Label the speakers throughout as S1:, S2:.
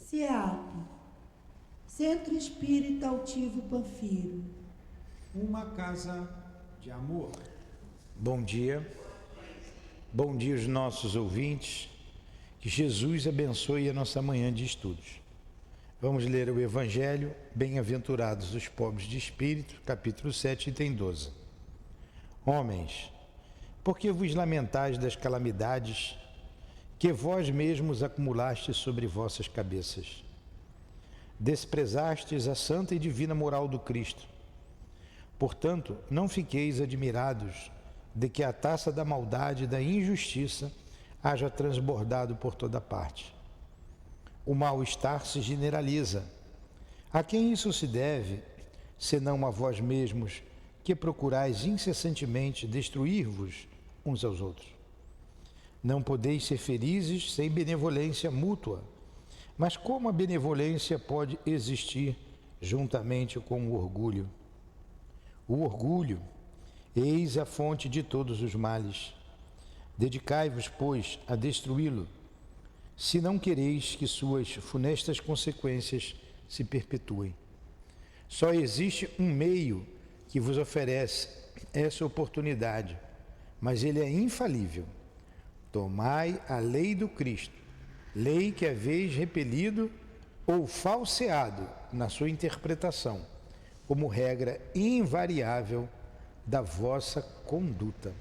S1: CEAP, Centro Espírita Altivo Panfiro.
S2: Uma casa de amor.
S3: Bom dia aos nossos ouvintes, que Jesus abençoe a nossa manhã de estudos. Vamos ler o Evangelho, Bem-aventurados os pobres de espírito, capítulo 7, item 12. Homens, por que vos lamentais das calamidades que vós mesmos acumulastes sobre vossas cabeças? Desprezastes a santa e divina moral do Cristo. Portanto, não fiqueis admirados de que a taça da maldade e da injustiça haja transbordado por toda parte. O mal-estar se generaliza. A quem isso se deve, senão a vós mesmos, que procurais incessantemente destruir-vos uns aos outros? Não podeis ser felizes sem benevolência mútua. Mas como a benevolência pode existir juntamente com o orgulho? O orgulho, eis a fonte de todos os males. Dedicai-vos, pois, a destruí-lo, se não quereis que suas funestas consequências se perpetuem. Só existe um meio que vos oferece essa oportunidade, mas ele é infalível. Tomai a lei do Cristo, lei que haveis repelido ou falseado na sua interpretação, como regra invariável da vossa conduta.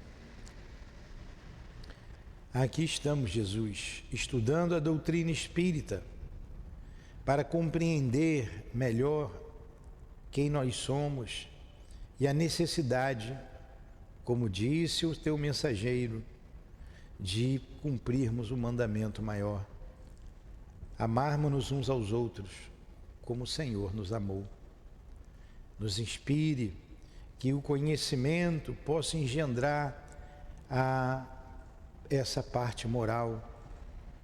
S3: Aqui estamos, Jesus, estudando a doutrina espírita para compreender melhor quem nós somos e a necessidade, como disse o teu mensageiro, de cumprirmos o mandamento maior, amarmos-nos uns aos outros como o Senhor nos amou. Nos inspire que o conhecimento possa engendrar essa parte moral,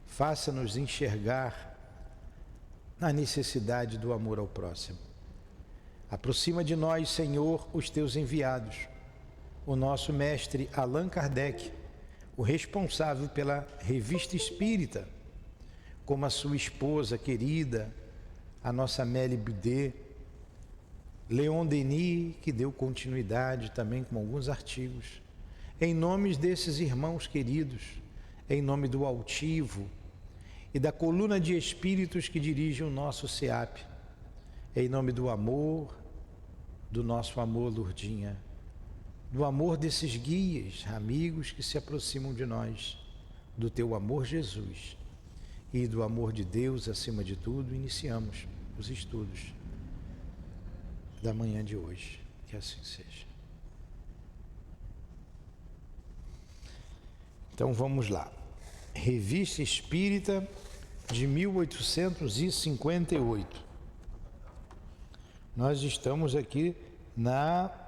S3: faça-nos enxergar a necessidade do amor ao próximo. Aproxima de nós, Senhor, os teus enviados, o nosso mestre Allan Kardec, o responsável pela Revista Espírita, como a sua esposa querida, a nossa Amélie Boudet, Leon Denis, que deu continuidade também com alguns artigos, em nome desses irmãos queridos, em nome do Altivo e da coluna de espíritos que dirige o nosso CEAP, em nome do amor, do nosso amor, Lourdinha, do amor desses guias, amigos que se aproximam de nós, do teu amor, Jesus, e do amor de Deus acima de tudo, iniciamos os estudos da manhã de hoje. Que assim seja. Então vamos lá. Revista Espírita de 1858. Nós estamos aqui na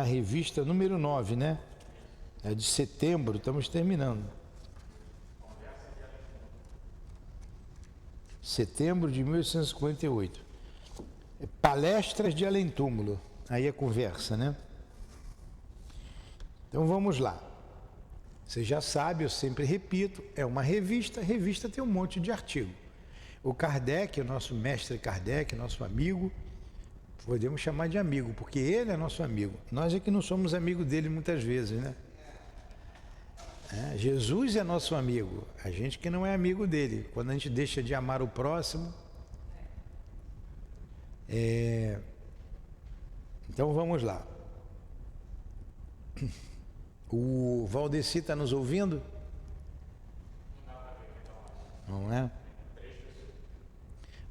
S3: revista número 9, né? É de setembro, estamos terminando. Setembro de 1858. Palestras de além-túmulo. Aí a conversa, né? Então vamos lá. Você já sabe, eu sempre repito, é uma revista, a revista tem um monte de artigo. O Kardec, o nosso mestre Kardec, nosso amigo, podemos chamar de amigo, porque ele é nosso amigo. Nós é que não somos amigos dele muitas vezes, né? Jesus é nosso amigo, a gente que não é amigo dele. Quando a gente deixa de amar o próximo. Então vamos lá. O Valdeci está nos ouvindo? Não é?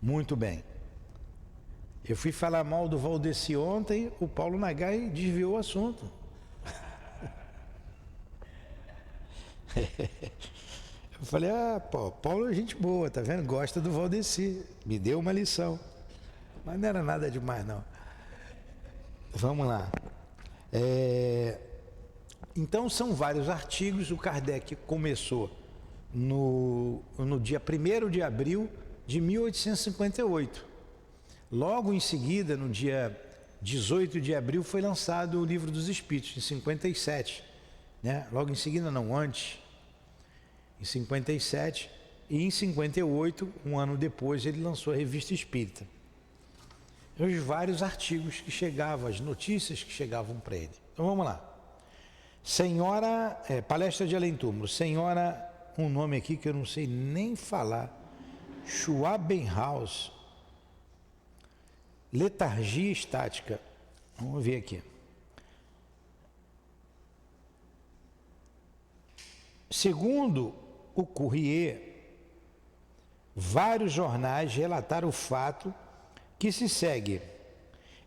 S3: Muito bem. Eu fui falar mal do Valdeci ontem, o Paulo Nagai desviou o assunto. Eu falei, Paulo é gente boa, tá vendo? Gosta do Valdeci, me deu uma lição. Mas não era nada demais, não. Vamos lá. Então são vários artigos. O Kardec começou no dia 1º de abril de 1858. Logo em seguida, no dia 18 de abril, foi lançado o Livro dos Espíritos, em 57. Né? Logo em seguida, não, antes. Em 57, e em 58, um ano depois, ele lançou a Revista Espírita. Os vários artigos que chegavam, as notícias que chegavam para ele. Então vamos lá. Senhora, palestra de além-túmulo, senhora, um nome aqui que eu não sei nem falar, Schwabenhaus, letargia estática. Vamos ver aqui. Segundo o Courrier, vários jornais relataram o fato que se segue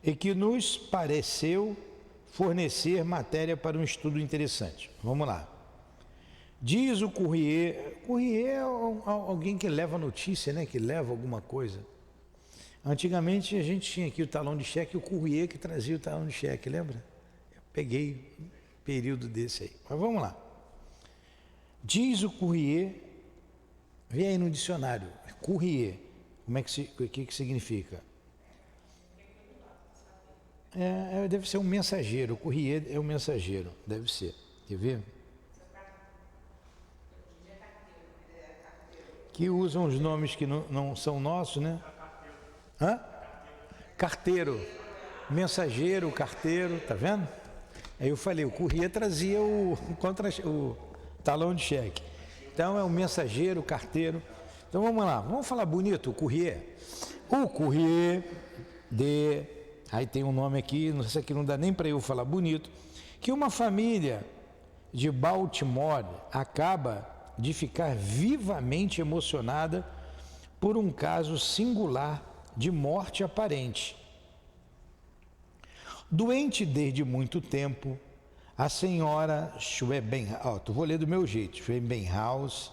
S3: e que nos pareceu fornecer matéria para um estudo interessante. Vamos lá. Diz o Courrier é alguém que leva notícia, né? Que leva alguma coisa. Antigamente a gente tinha aqui o talão de cheque e o Courrier que trazia o talão de cheque, lembra? Eu peguei um período desse aí. Mas vamos lá. Diz o Courrier, vê aí no dicionário, Courrier, o que significa? Deve ser um mensageiro, o Courrier é um mensageiro, deve ser. Quer ver? Que usam os nomes que não são nossos, né? Hã? Carteiro, mensageiro, carteiro, tá vendo? Aí eu falei, o Courrier trazia o talão de cheque. Então é um mensageiro, o carteiro. Então vamos lá, vamos falar bonito, o Courrier. O Courrier aí tem um nome aqui, isso aqui não dá nem para eu falar bonito, que uma família de Baltimore acaba de ficar vivamente emocionada por um caso singular de morte aparente. Doente desde muito tempo, a senhora Schwabenhaus, vou ler do meu jeito, Schwabenhaus,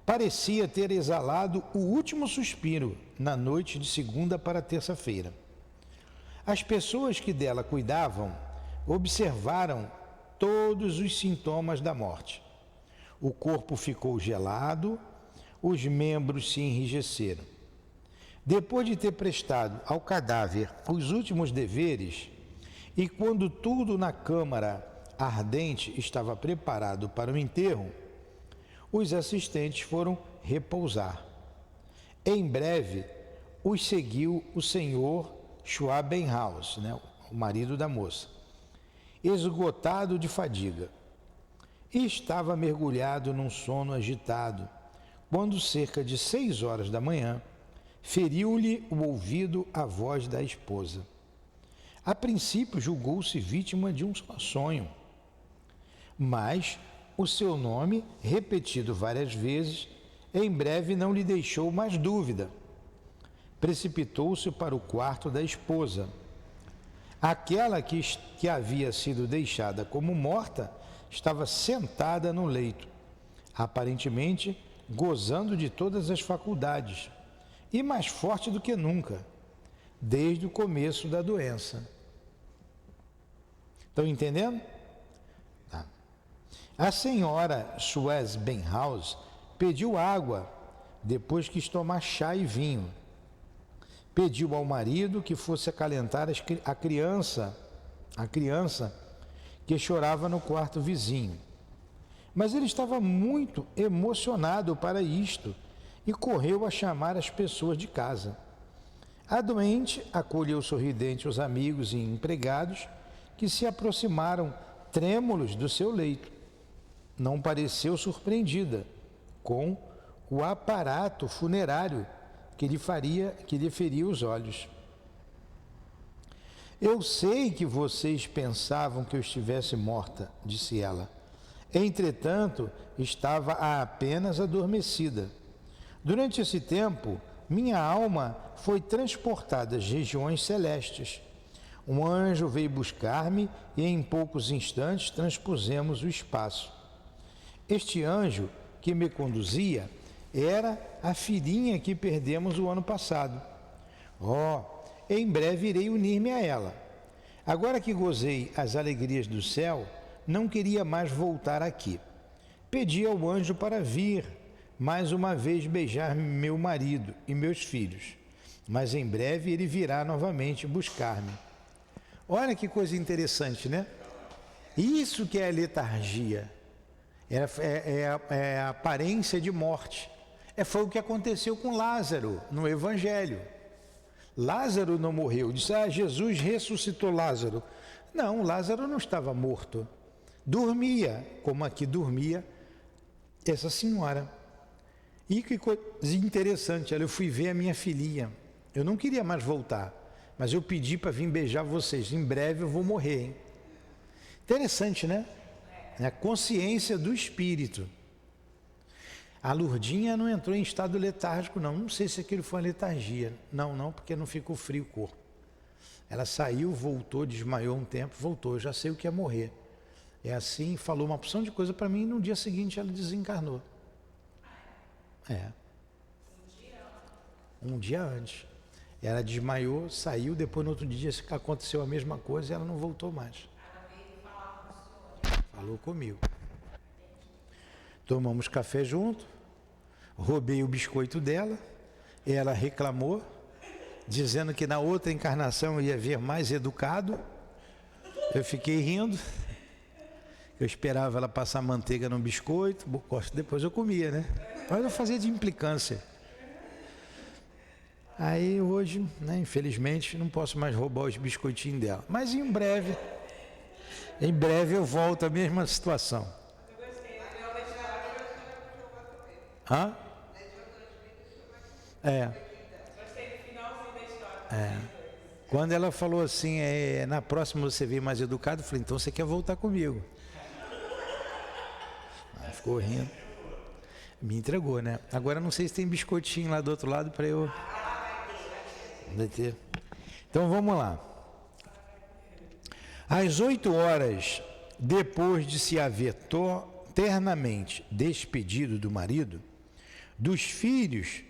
S3: parecia ter exalado o último suspiro na noite de segunda para terça-feira. As pessoas que dela cuidavam observaram todos os sintomas da morte. O corpo ficou gelado, os membros se enrijeceram. Depois de ter prestado ao cadáver os últimos deveres, e quando tudo na câmara ardente estava preparado para o enterro, os assistentes foram repousar. Em breve, os seguiu o senhor Schwabenhaus, né, o marido da moça, esgotado de fadiga, e estava mergulhado num sono agitado, quando, cerca de 6 horas da manhã, feriu-lhe o ouvido a voz da esposa. A princípio julgou-se vítima de um sonho, mas o seu nome, repetido várias vezes, em breve não lhe deixou mais dúvida. Precipitou-se para o quarto da esposa. Aquela que havia sido deixada como morta estava sentada no leito, aparentemente gozando de todas as faculdades e mais forte do que nunca, desde o começo da doença. Estão entendendo? Tá. A senhora Schwabenhaus pediu água depois quis tomar chá e vinho. Pediu ao marido que fosse acalentar a criança que chorava no quarto vizinho. Mas ele estava muito emocionado para isto e correu a chamar as pessoas de casa. A doente acolheu sorridente os amigos e empregados que se aproximaram trêmulos do seu leito. Não pareceu surpreendida com o aparato funerário que lhe feria os olhos. Eu sei que vocês pensavam que eu estivesse morta, disse ela. Entretanto, estava apenas adormecida. Durante esse tempo, minha alma foi transportada às regiões celestes. Um anjo veio buscar-me e em poucos instantes transpusemos o espaço. Este anjo que me conduzia era a filhinha que perdemos o ano passado. Em breve irei unir-me a ela. Agora que gozei as alegrias do céu, não queria mais voltar aqui. Pedi ao anjo para vir mais uma vez beijar meu marido e meus filhos, mas em breve ele virá novamente buscar-me. Olha que coisa interessante, né? Isso que é a letargia, é a aparência de morte, Foi o que aconteceu com Lázaro no Evangelho. Lázaro não morreu. Disse, Jesus ressuscitou Lázaro. Não, Lázaro não estava morto. Dormia, como aqui dormia essa senhora. E que coisa interessante, eu fui ver a minha filhinha. Eu não queria mais voltar, mas eu pedi para vir beijar vocês. Em breve eu vou morrer, hein? Interessante, né? A consciência do espírito. A Lurdinha não entrou em estado letárgico, não. Não sei se aquilo foi uma letargia. Não, porque não ficou frio o corpo. Ela saiu, voltou, desmaiou um tempo, voltou. Eu já sei o que é morrer. É assim, falou uma opção de coisa para mim e no dia seguinte ela desencarnou. Um dia antes. Ela desmaiou, saiu, depois no outro dia aconteceu a mesma coisa e ela não voltou mais. Falou comigo. Tomamos café junto, roubei o biscoito dela, ela reclamou, dizendo que na outra encarnação eu ia vir mais educado. Eu fiquei rindo. Eu esperava ela passar manteiga no biscoito, depois eu comia, né? Mas eu fazia de implicância. Aí hoje, né, infelizmente, não posso mais roubar os biscoitinhos dela. Mas em breve eu volto à mesma situação. Hã? Quando ela falou assim, na próxima você vem mais educado, eu falei, então você quer voltar comigo? Ela ficou rindo. Me entregou, né? Agora não sei se tem biscoitinho lá do outro lado para eu... Então vamos lá. Às 8h, depois de se haver ternamente despedido do marido, dos filhos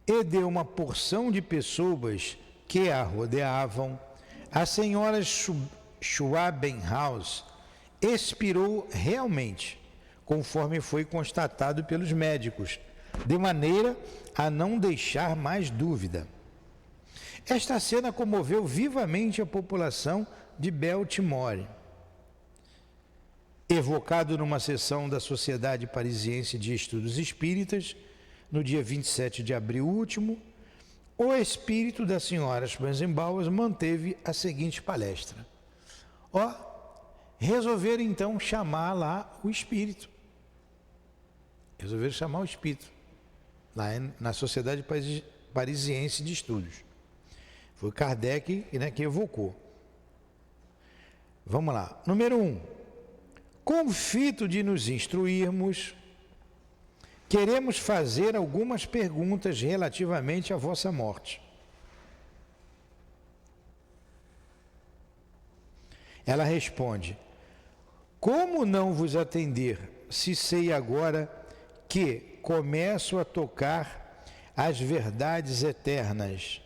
S3: e de uma porção de pessoas que a rodeavam, a senhora Schwabenhaus expirou realmente, conforme foi constatado pelos médicos, de maneira a não deixar mais dúvida. Esta cena comoveu vivamente a população de Baltimore. Evocado numa sessão da Sociedade Parisiense de Estudos Espíritas, no dia 27 de abril último, o espírito da senhora Schwabenhaus manteve a seguinte palestra. Resolveram então chamar lá o espírito. Resolveram chamar o espírito, lá na Sociedade Parisiense de Estudos. Foi Kardec, né, que evocou. Vamos lá. Número 1. Com o fito de nos instruirmos, queremos fazer algumas perguntas relativamente à vossa morte. Ela responde: como não vos atender, se sei agora que começo a tocar as verdades eternas,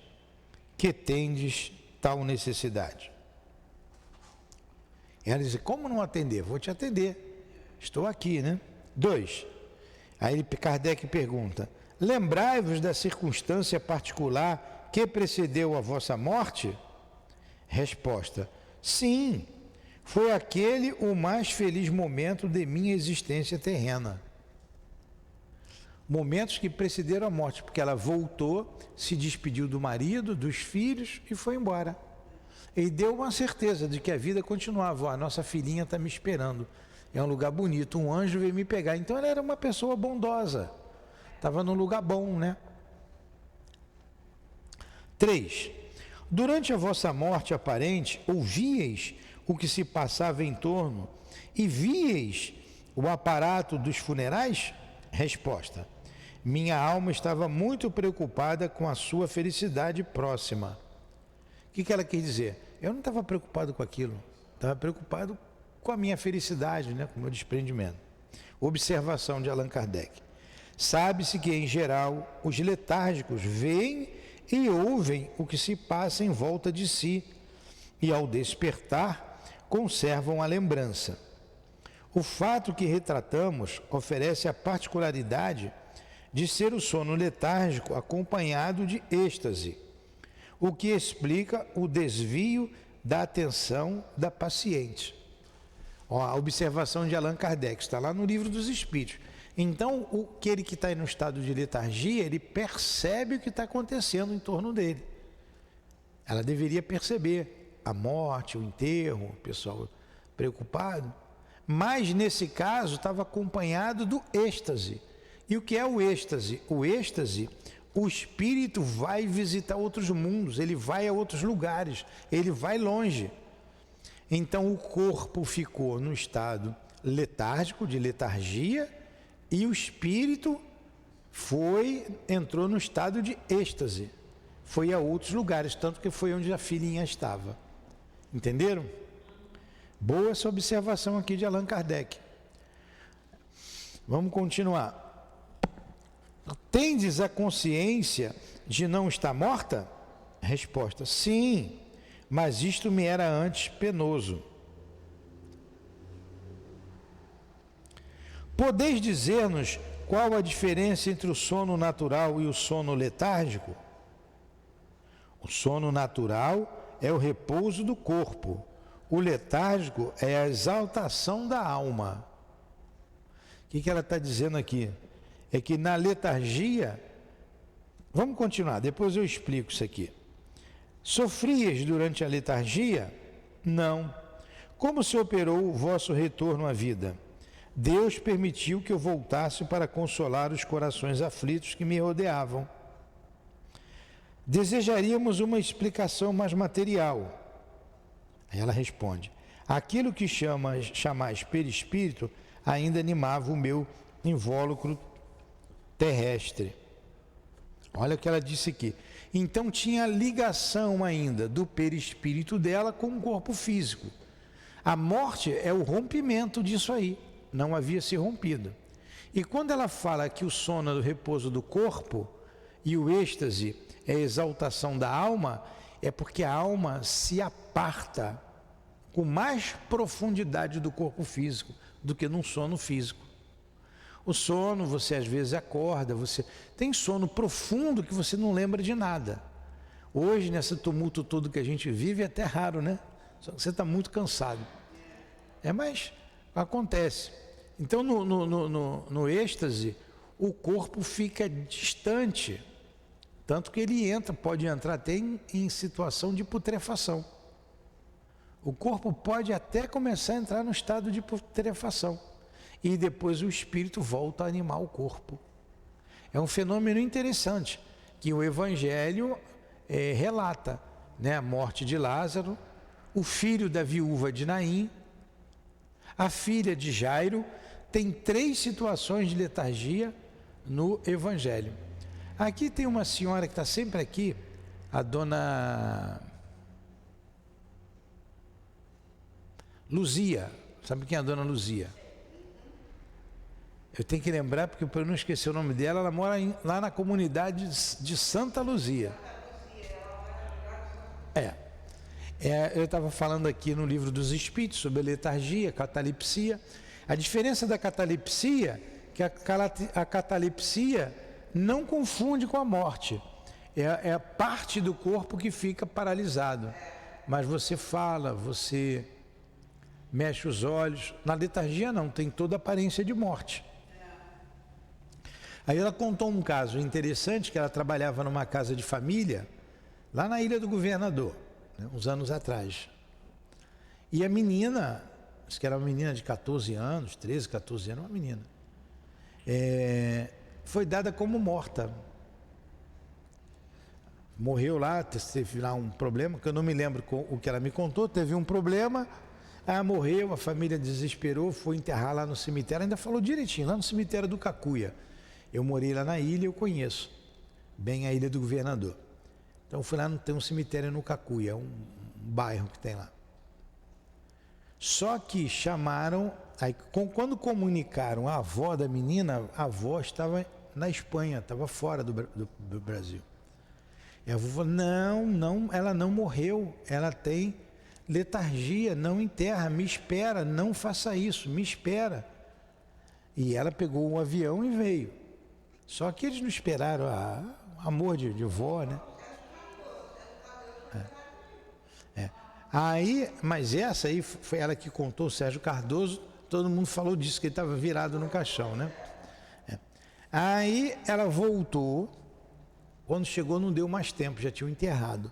S3: que tendes tal necessidade? Ela diz, como não atender? Vou te atender, estou aqui, né? 2. Aí Kardec pergunta, lembrai-vos da circunstância particular que precedeu a vossa morte? Resposta, sim, foi aquele o mais feliz momento de minha existência terrena. Momentos que precederam a morte, porque ela voltou, se despediu do marido, dos filhos e foi embora. E deu uma certeza de que a vida continuava. A nossa filhinha está me esperando. É um lugar bonito, um anjo veio me pegar. Então ela era uma pessoa bondosa. Estava num lugar bom, né? 3. Durante a vossa morte aparente, ouvíeis o que se passava em torno e víeis o aparato dos funerais? Resposta. Minha alma estava muito preocupada com a sua felicidade próxima. O que ela quis dizer? Eu não estava preocupado com aquilo, estava preocupado com a minha felicidade, né? Com o meu desprendimento. Observação de Allan Kardec. Sabe-se que, em geral, os letárgicos veem e ouvem o que se passa em volta de si e, ao despertar, conservam a lembrança. O fato que retratamos oferece a particularidade de ser o sono letárgico acompanhado de êxtase, o que explica o desvio da atenção da paciente. Ó, a observação de Allan Kardec está lá no Livro dos Espíritos. Então, aquele que está no estado de letargia, ele percebe o que está acontecendo em torno dele. Ela deveria perceber a morte, o enterro, o pessoal preocupado. Mas, nesse caso, estava acompanhado do êxtase. E o que é o êxtase? O êxtase, o espírito vai visitar outros mundos, ele vai a outros lugares, ele vai longe. Então, o corpo ficou no estado letárgico, de letargia, e o espírito entrou no estado de êxtase. Foi a outros lugares, tanto que foi onde a filhinha estava. Entenderam? Boa essa observação aqui de Allan Kardec. Vamos continuar. Tendes a consciência de não estar morta? Resposta: sim, mas isto me era antes penoso. Podeis dizer-nos qual a diferença entre o sono natural e o sono letárgico? O sono natural é o repouso do corpo. O letárgico é a exaltação da alma. O que ela está dizendo aqui? É que na letargia... Vamos continuar, depois eu explico isso aqui. Sofrias durante a letargia? Não. Como se operou o vosso retorno à vida? Deus permitiu que eu voltasse para consolar os corações aflitos que me rodeavam. Desejaríamos uma explicação mais material. Aí ela responde: aquilo que chamais perispírito ainda animava o meu invólucro terrestre. Olha o que ela disse aqui. Então tinha ligação ainda do perispírito dela com o corpo físico. A morte é o rompimento disso aí. Não havia se rompido. E quando ela fala que o sono é o repouso do corpo e o êxtase é a exaltação da alma, é porque a alma se aparta com mais profundidade do corpo físico do que num sono físico. O sono, você às vezes acorda, você tem sono profundo que você não lembra de nada. Hoje, nesse tumulto todo que a gente vive, é até raro, né? Só que você está muito cansado. Mas acontece. Então, no êxtase, o corpo fica distante. Tanto que ele pode entrar até em situação de putrefação. O corpo pode até começar a entrar no estado de putrefação. E depois o espírito volta a animar o corpo. É um fenômeno interessante, que o Evangelho relata, né? A morte de Lázaro, o filho da viúva de Naim, a filha de Jairo. Tem 3 situações de letargia no Evangelho. Aqui tem uma senhora que está sempre aqui, a dona Luzia. Sabe quem é a dona Luzia? Eu tenho que lembrar, porque para eu não esquecer o nome dela, ela mora lá na comunidade de Santa Luzia. Eu estava falando aqui no Livro dos Espíritos sobre a letargia, catalepsia. A diferença da catalepsia é que a catalepsia não confunde com a morte. É a parte do corpo que fica paralisado. Mas você fala, você mexe os olhos. Na letargia não, tem toda a aparência de morte. Aí ela contou um caso interessante, que ela trabalhava numa casa de família, lá na Ilha do Governador, né, uns anos atrás. E a menina, acho que era uma menina de 14 anos, 13, 14 anos, uma menina, foi dada como morta. Morreu lá, teve lá um problema, que eu não me lembro o que ela me contou, teve um problema, morreu, a família desesperou, foi enterrar lá no cemitério, ainda falou direitinho, lá no cemitério do Cacuia. Eu morei lá na ilha, eu conheço bem a Ilha do Governador. Então fui lá, tem um cemitério no Cacuia, um bairro que tem lá. Só que chamaram, aí quando comunicaram a avó da menina, a avó estava na Espanha, estava fora do Brasil. E a avó falou: não, ela não morreu, ela tem letargia, não enterra, me espera, não faça isso, me espera. E ela pegou um avião e veio. Só que eles não esperaram, amor de vó, né? Aí, mas essa aí foi ela que contou, o Sérgio Cardoso, todo mundo falou disso, que ele estava virado no caixão, né? Aí ela voltou, quando chegou não deu mais tempo, já tinham enterrado.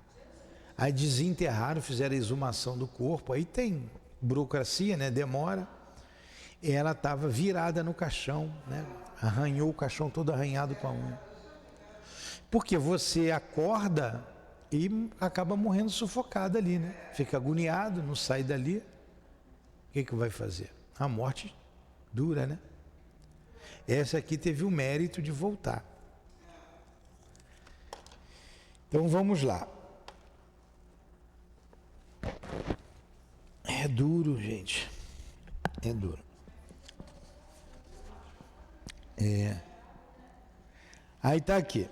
S3: Aí desenterraram, fizeram a exumação do corpo, aí tem burocracia, né? Demora. E ela estava virada no caixão, né? Arranhou o caixão todo arranhado com a unha. Porque você acorda e acaba morrendo sufocado ali, né? Fica agoniado, não sai dali. O que vai fazer? A morte dura, né? Essa aqui teve o mérito de voltar. Então vamos lá. É duro, gente. É duro. Aí tá aqui.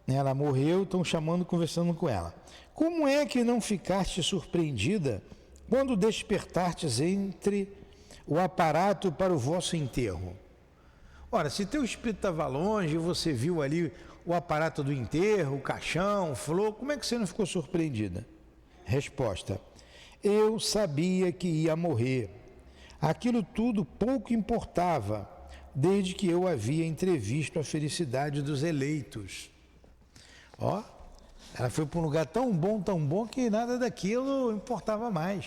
S3: Ela morreu, estão chamando, conversando com ela. Como é que não ficaste surpreendida quando despertastes entre o aparato para o vosso enterro? Ora, se teu espírito estava longe e você viu ali o aparato do enterro, o caixão, flor, como é que você não ficou surpreendida? Resposta: eu sabia que ia morrer. Aquilo tudo pouco importava, desde que eu havia entrevisto a felicidade dos eleitos. Ó, ela foi para um lugar tão bom que nada daquilo importava mais.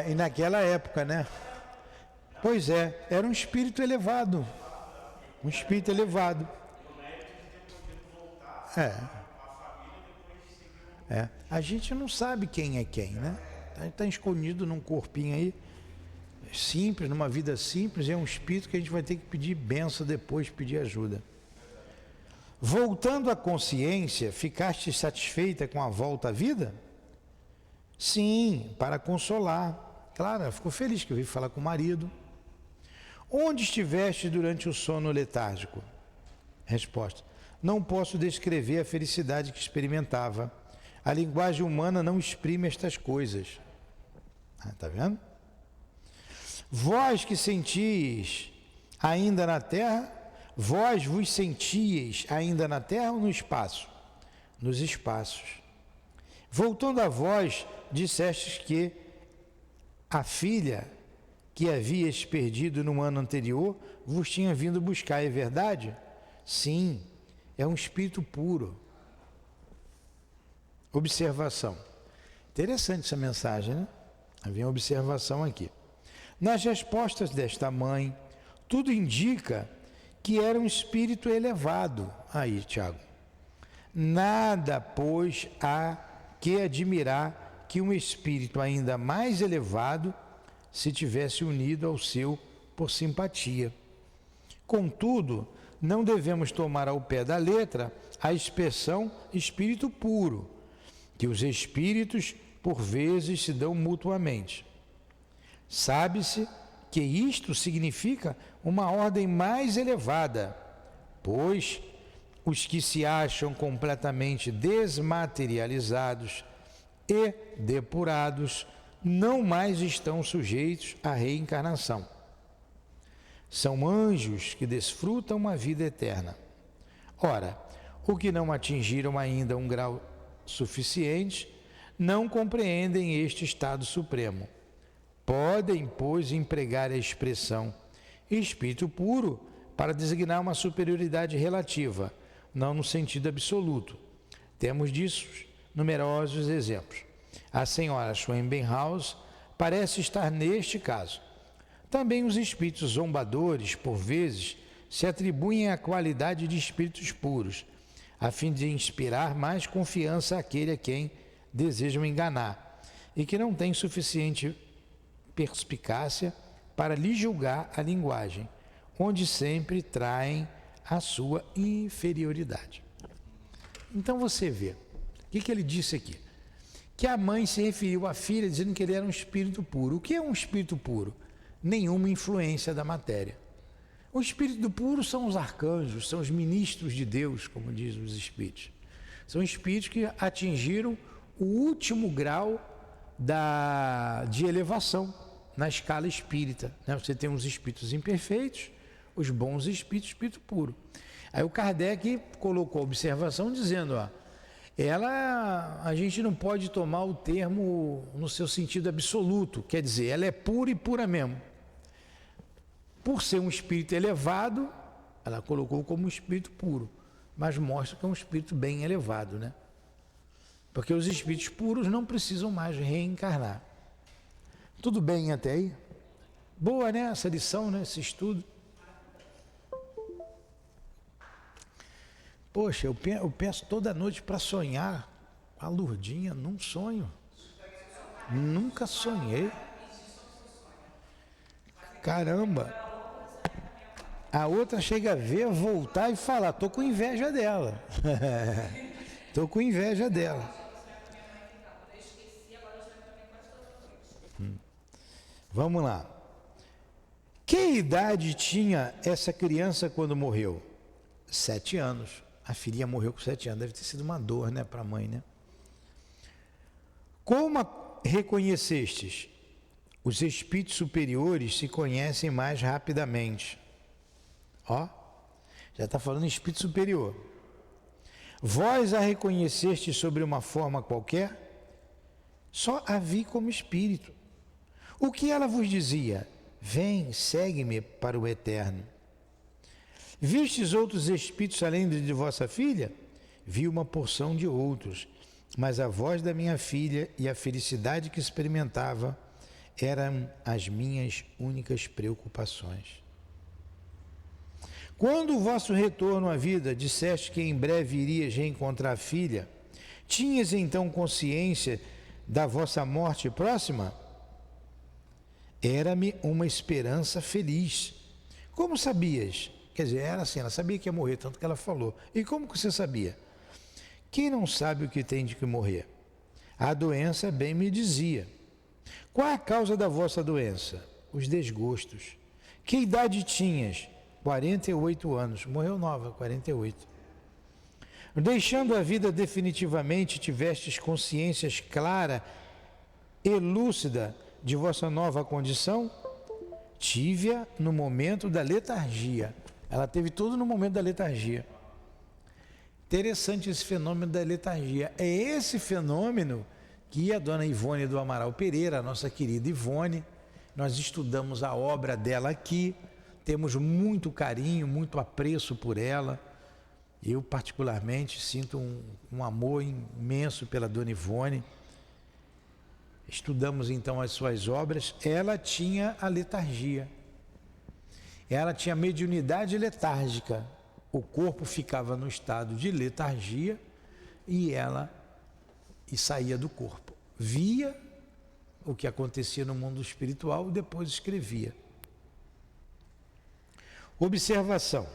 S3: E naquela época, né? Pois é, era um espírito elevado. Um espírito elevado. A gente não sabe quem é quem, né? Está escondido num corpinho aí, simples, numa vida simples, é um espírito que a gente vai ter que pedir bênção depois, pedir ajuda. Voltando à consciência, ficaste satisfeita com a volta à vida? Sim, para consolar. Claro, ela ficou feliz que eu vim falar com o marido. Onde estiveste durante o sono letárgico? Resposta: não posso descrever a felicidade que experimentava. A linguagem humana não exprime estas coisas. Tá vendo? Vós que sentis ainda na terra, vós vos sentias ainda na terra ou no espaço? Nos espaços. Voltando a vós, dissestes que a filha que havias perdido no ano anterior vos tinha vindo buscar, é verdade? Sim, é um espírito puro. Observação. Interessante essa mensagem, né? Havia uma observação aqui. Nas respostas desta mãe, tudo indica que era um espírito elevado. Aí, Tiago. Nada, pois, há que admirar que um espírito ainda mais elevado se tivesse unido ao seu por simpatia. Contudo, não devemos tomar ao pé da letra a expressão espírito puro, que os espíritos por vezes se dão mutuamente. Sabe-se que isto significa uma ordem mais elevada, pois os que se acham completamente desmaterializados e depurados não mais estão sujeitos à reencarnação. São anjos que desfrutam uma vida eterna. Ora, o que não atingiram ainda um grau suficiente não compreendem este estado supremo. Podem, pois, empregar a expressão espírito puro para designar uma superioridade relativa, não no sentido absoluto. Temos disso numerosos exemplos. A senhora Schwembenhaus parece estar neste caso. Também os espíritos zombadores, por vezes, se atribuem a qualidade de espíritos puros, a fim de inspirar mais confiança àquele a quem desejam enganar e que não tem suficiente perspicácia para lhe julgar a linguagem, onde sempre traem a sua inferioridade. Então você vê, o que ele disse aqui? Que a mãe se referiu à filha dizendo que ele era um espírito puro. O que é um espírito puro? Nenhuma influência da matéria. O espírito puro são os arcanjos, são os ministros de Deus, como dizem os espíritos. São espíritos que atingiram o último grau de elevação na escala espírita, né? Você tem os espíritos imperfeitos, os bons espíritos, espírito puro. Aí o Kardec colocou a observação dizendo, ó, a gente não pode tomar o termo no seu sentido absoluto, quer dizer, ela é pura e pura mesmo. Por ser um espírito elevado, ela colocou como um espírito puro, mas mostra que é um espírito bem elevado, né? Porque os espíritos puros não precisam mais reencarnar. Tudo bem até aí? Boa, né? Essa lição, né? Esse estudo. Poxa, eu peço toda noite para sonhar a Lourdinha num sonho. Nunca sonhei. Caramba. A outra chega a ver, voltar e falar, tô com inveja dela. Tô com inveja dela. Vamos lá. Que idade tinha essa criança quando morreu? 7 anos. A filhinha morreu com 7 anos. Deve ter sido uma dor, né, para a mãe, né? Como reconhecestes? Os espíritos superiores se conhecem mais rapidamente. Ó, já está falando em espírito superior. Vós a reconheceste sobre uma forma qualquer? Só a vi como espírito. O que ela vos dizia? Vem, segue-me para o eterno. Vistes outros espíritos além de vossa filha? Vi uma porção de outros, mas a voz da minha filha e a felicidade que experimentava eram as minhas únicas preocupações. Quando o vosso retorno à vida disseste que em breve irias reencontrar a filha, tinhas então consciência da vossa morte próxima? Era-me uma esperança feliz. Como sabias? Quer dizer, era assim, ela sabia que ia morrer, tanto que ela falou. E como que você sabia? Quem não sabe o que tem de que morrer? A doença bem me dizia. Qual é a causa da vossa doença? Os desgostos. Que idade tinhas? 48 anos. Morreu nova, 48. Deixando a vida definitivamente, tivestes consciências clara e lúcida de vossa nova condição? Tive-a no momento da letargia. Ela teve tudo no momento da letargia. Interessante esse fenômeno da letargia. É esse fenômeno que a dona Ivone do Amaral Pereira, a nossa querida Ivone, nós estudamos a obra dela aqui, temos muito carinho, muito apreço por ela. Eu particularmente sinto um amor imenso pela dona Ivone. Estudamos então as suas obras. Ela tinha a letargia. Ela tinha mediunidade letárgica. O corpo ficava no estado de letargia e saía do corpo. Via o que acontecia no mundo espiritual e depois escrevia. Observação.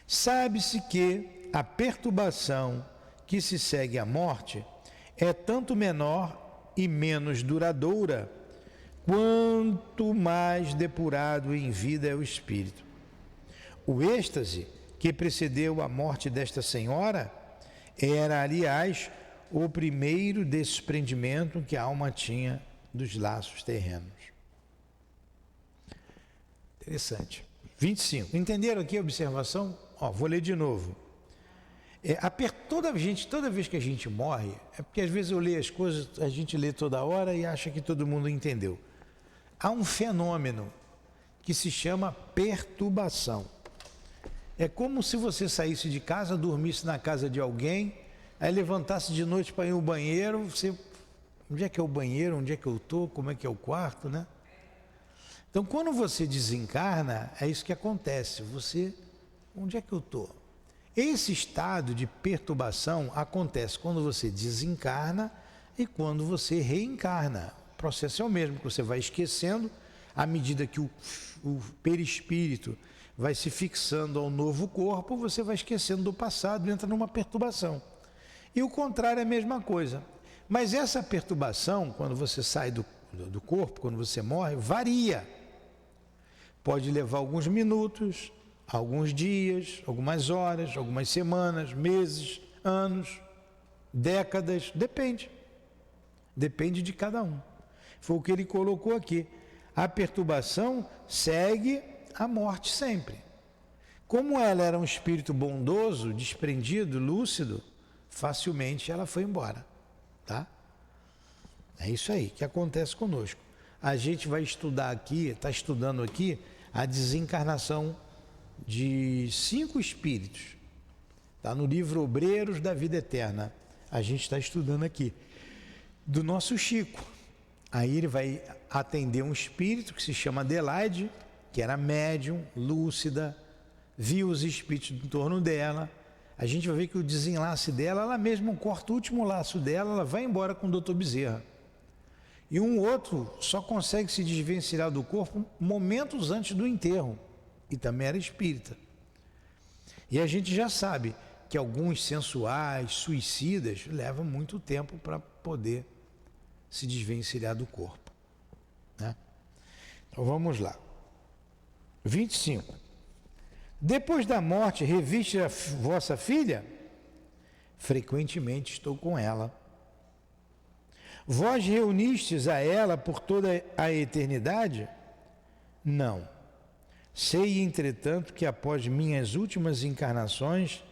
S3: Sabe-se que a perturbação que se segue à morte é tanto menor e menos duradoura, quanto mais depurado em vida é o espírito. O êxtase que precedeu a morte desta senhora era, aliás, o primeiro desprendimento que a alma tinha dos laços terrenos. Interessante. 25. Entenderam aqui a observação? Vou ler de novo. Toda vez que a gente morre, é porque às vezes eu leio as coisas, a gente lê toda hora e acha que todo mundo entendeu. Há um fenômeno que se chama perturbação. É como se você saísse de casa, dormisse na casa de alguém, aí levantasse de noite para ir ao banheiro, onde é que é o banheiro, onde é que eu estou, como é que é o quarto, né? Então, quando você desencarna, é isso que acontece. Onde é que eu estou? Esse estado de perturbação acontece quando você desencarna e quando você reencarna. O processo é o mesmo, que você vai esquecendo, à medida que o perispírito vai se fixando ao novo corpo, você vai esquecendo do passado e entra numa perturbação. E o contrário é a mesma coisa. Mas essa perturbação, quando você sai do corpo, quando você morre, varia. Pode levar alguns minutos, alguns dias, algumas horas, algumas semanas, meses, anos, décadas, depende. Depende de cada um. Foi o que ele colocou aqui. A perturbação segue a morte sempre. Como ela era um espírito bondoso, desprendido, lúcido, facilmente ela foi embora, tá? É isso aí que acontece conosco. A gente vai estudar aqui, está estudando aqui, a desencarnação de 5 espíritos. Está no livro Obreiros da Vida Eterna. A gente está estudando aqui. Do nosso Chico. Aí ele vai atender um espírito que se chama Adelaide, que era médium, lúcida, viu os espíritos em torno dela. A gente vai ver que o desenlace dela, ela mesma corta o último laço dela, ela vai embora com o Dr. Bezerra. E um outro só consegue se desvencilhar do corpo momentos antes do enterro. E também era espírita. E a gente já sabe que alguns sensuais, suicidas, levam muito tempo para poder se desvencilhar do corpo, né? Então vamos lá. 25. Depois da morte, reviste a vossa filha? Frequentemente estou com ela. Vós reunistes a ela por toda a eternidade? Não. Sei, entretanto, que após minhas últimas encarnações,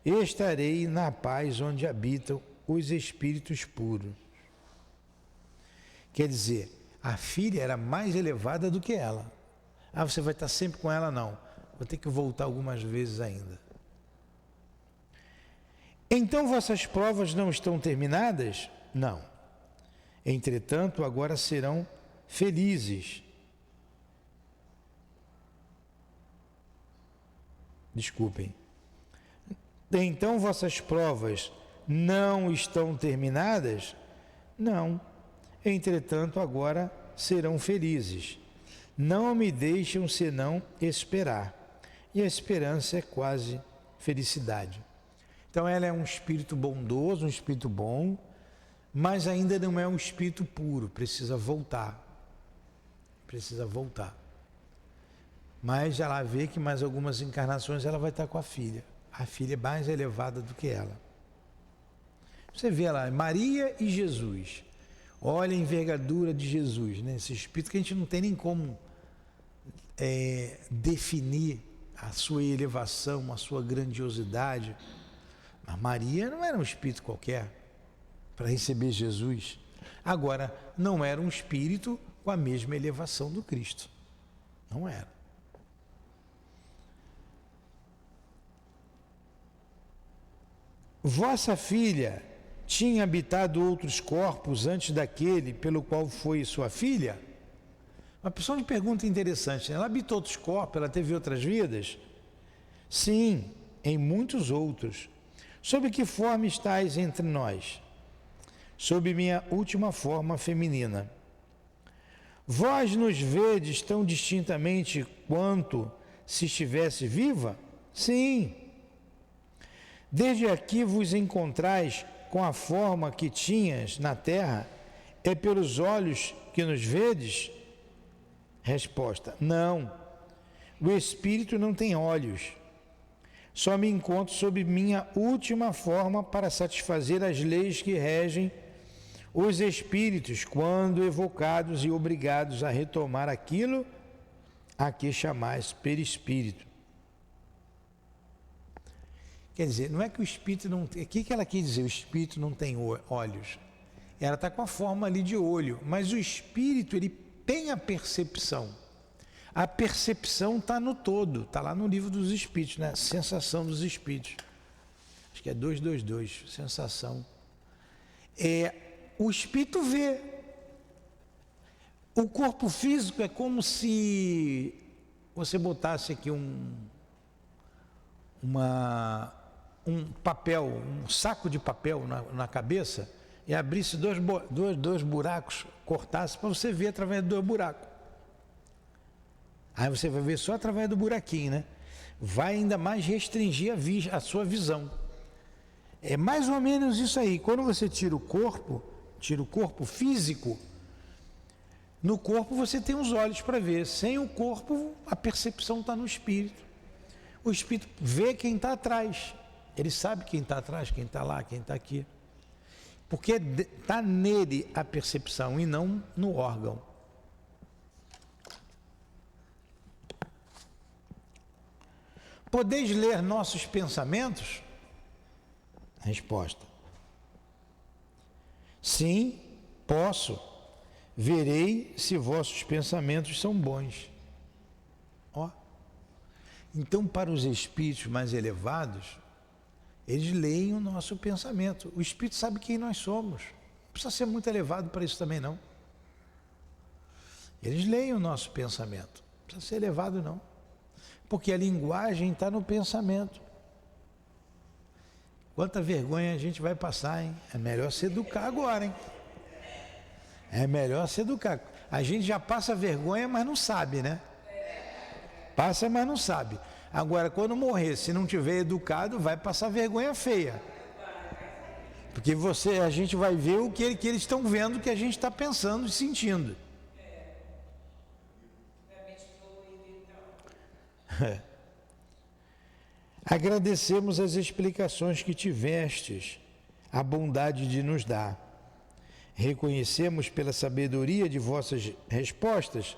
S3: estarei na paz onde habitam os espíritos puros. Quer dizer, a filha era mais elevada do que ela. Ah, você vai estar sempre com ela? Não. Vou ter que voltar algumas vezes ainda. Então vossas provas não estão terminadas? Não. Entretanto, agora serão felizes. Desculpem. Então vossas provas não estão terminadas? Não. Entretanto, agora serão felizes. Não me deixam senão esperar. E a esperança é quase felicidade. Então ela é um espírito bondoso, um espírito bom, mas ainda não é um espírito puro, precisa voltar. Precisa voltar. Mas ela vê que mais algumas encarnações ela vai estar com a filha. A filha é mais elevada do que ela. Você vê lá, Maria e Jesus. Olha a envergadura de Jesus, né? Esse espírito que a gente não tem nem como definir a sua elevação, a sua grandiosidade. Mas Maria não era um espírito qualquer para receber Jesus. Agora, não era um espírito com a mesma elevação do Cristo. Não era. Vossa filha tinha habitado outros corpos antes daquele pelo qual foi sua filha? Uma pessoa de pergunta interessante, né? Ela habitou outros corpos, ela teve outras vidas? Sim, em muitos outros. Sob que forma estáis entre nós? Sob minha última forma feminina. Vós nos vedes tão distintamente quanto se estivesse viva? Sim. Desde aqui vos encontrais com a forma que tinhas na terra, é pelos olhos que nos vedes? Resposta: não. O espírito não tem olhos. Só me encontro sob minha última forma para satisfazer as leis que regem os espíritos quando evocados e obrigados a retomar aquilo a que chamais perispírito. Quer dizer, não é que o espírito não tem... O que ela quis dizer? O espírito não tem olhos. Ela está com a forma ali de olho, mas o espírito, ele tem a percepção. A percepção está no todo, está lá no livro dos espíritos, né? Sensação dos espíritos. Acho que é 222, sensação. O espírito vê. O corpo físico é como se você botasse aqui um papel, um saco de papel na cabeça e abrisse dois buracos, cortasse para você ver através dos 2 buracos. Aí você vai ver só através do buraquinho, né? Vai ainda mais restringir a sua visão. É mais ou menos isso aí. Quando você tira o corpo físico, no corpo você tem os olhos para ver. Sem o corpo, a percepção está no espírito. O espírito vê quem está atrás. Ele sabe quem está atrás, quem está lá, quem está aqui. Porque está nele a percepção e não no órgão. Podeis ler nossos pensamentos? Resposta: sim, posso. Verei se vossos pensamentos são bons. Ó. Então, para os espíritos mais elevados, eles leem o nosso pensamento. O espírito sabe quem nós somos. Não precisa ser muito elevado para isso também, não. Eles leem o nosso pensamento. Não precisa ser elevado, não. Porque a linguagem está no pensamento. Quanta vergonha a gente vai passar, hein? É melhor se educar agora, hein? É melhor se educar. A gente já passa vergonha, mas não sabe, né? Passa, mas não sabe. Agora, quando morrer, se não tiver educado, vai passar vergonha feia. Porque a gente vai ver o que eles estão vendo, que a gente está pensando e sentindo. Agradecemos as explicações que tivestes, a bondade de nos dar. Reconhecemos pela sabedoria de vossas respostas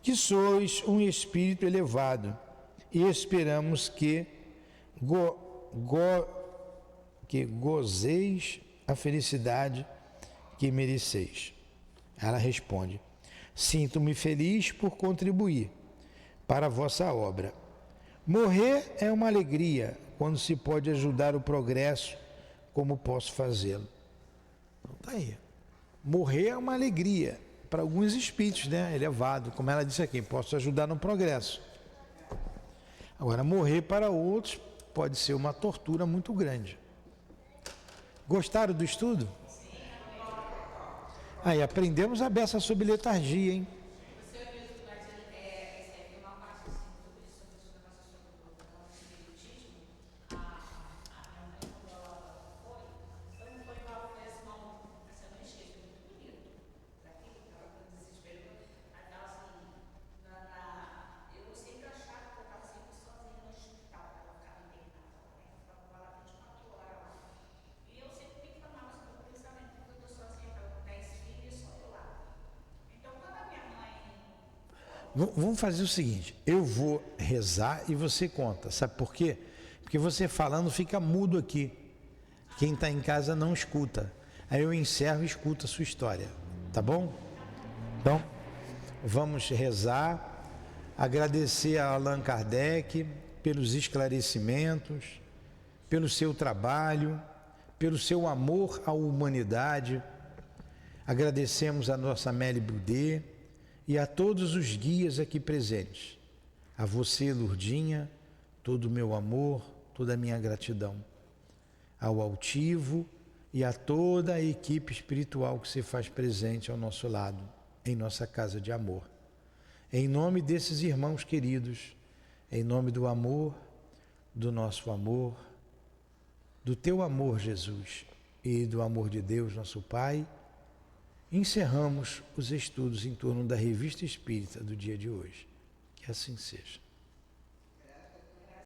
S3: que sois um espírito elevado e esperamos que gozeis a felicidade que mereceis. Ela responde: sinto-me feliz por contribuir para a vossa obra. Morrer é uma alegria quando se pode ajudar o progresso, como posso fazê-lo. Então tá aí. Morrer é uma alegria para alguns espíritos, né? Elevado, como ela disse aqui, posso ajudar no progresso. Agora, morrer para outros pode ser uma tortura muito grande. Gostaram do estudo? Aí aprendemos a beça sobre letargia, hein? Vamos fazer o seguinte, eu vou rezar e você conta, sabe por quê? Porque você falando fica mudo aqui, quem está em casa não escuta, aí eu encerro e escuto a sua história, tá bom? Então, vamos rezar, agradecer a Allan Kardec pelos esclarecimentos, pelo seu trabalho, pelo seu amor à humanidade, agradecemos a nossa Amélie Boudet, e a todos os guias aqui presentes. A você, Lourdinha, todo o meu amor, toda a minha gratidão. Ao Altivo e a toda a equipe espiritual que se faz presente ao nosso lado, em nossa casa de amor. Em nome desses irmãos queridos, em nome do amor, do nosso amor, do teu amor, Jesus, e do amor de Deus, nosso Pai, encerramos os estudos em torno da Revista Espírita do dia de hoje. Que assim seja.